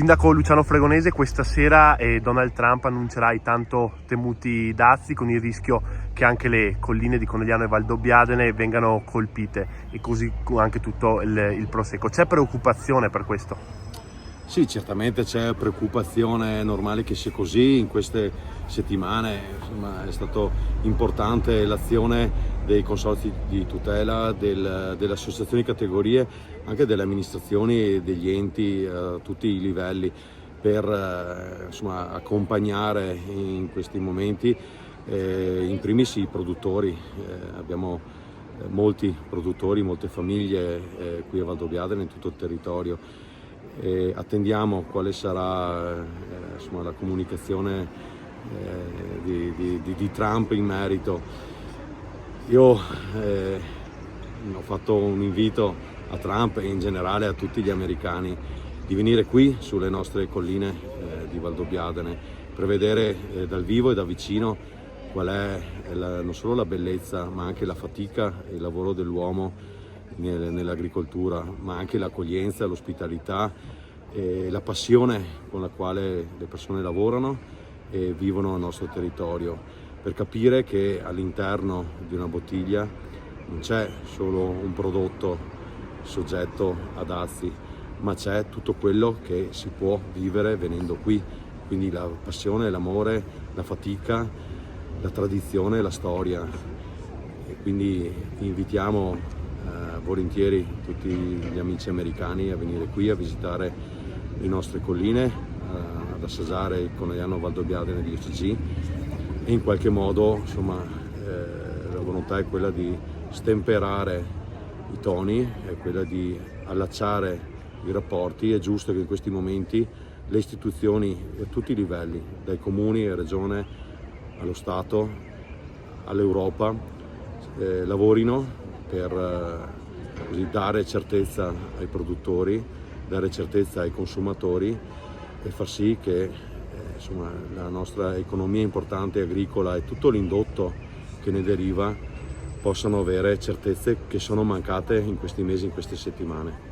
Sindaco Luciano Fregonese, questa sera Donald Trump annuncerà i tanto temuti dazi, con il rischio che anche le colline di Conegliano e Valdobbiadene vengano colpite, e così anche tutto il Prosecco. C'è preoccupazione per questo? Sì, certamente c'è preoccupazione, è normale che sia così. In queste settimane insomma, è stato importante l'azione dei consorzi di tutela, delle associazioni di categorie, anche delle amministrazioni e degli enti a tutti i livelli, per insomma, accompagnare in questi momenti in primis i produttori. Abbiamo molti produttori, molte famiglie qui a Valdobbiadene, in tutto il territorio. E attendiamo quale sarà insomma, la comunicazione di Trump in merito. Io ho fatto un invito a Trump e in generale a tutti gli americani di venire qui sulle nostre colline di Valdobbiadene per vedere dal vivo e da vicino qual è non solo la bellezza ma anche la fatica e il lavoro dell'uomo nell'agricoltura, ma anche l'accoglienza, l'ospitalità e la passione con la quale le persone lavorano e vivono il nostro territorio, per capire che all'interno di una bottiglia non c'è solo un prodotto soggetto a dazi, ma c'è tutto quello che si può vivere venendo qui, quindi la passione, l'amore, la fatica, la tradizione, la storia. E quindi invitiamo volentieri tutti gli amici americani a venire qui a visitare le nostre colline, ad assaggiare il Conegliano Valdobbiadene di UCG, e in qualche modo insomma, la volontà è quella di stemperare i toni, è quella di allacciare i rapporti. È giusto che in questi momenti le istituzioni a tutti i livelli, dai comuni e regione allo Stato, all'Europa, lavorino per così dare certezza ai produttori, dare certezza ai consumatori e far sì che insomma, la nostra economia importante agricola e tutto l'indotto che ne deriva possano avere certezze che sono mancate in questi mesi, in queste settimane.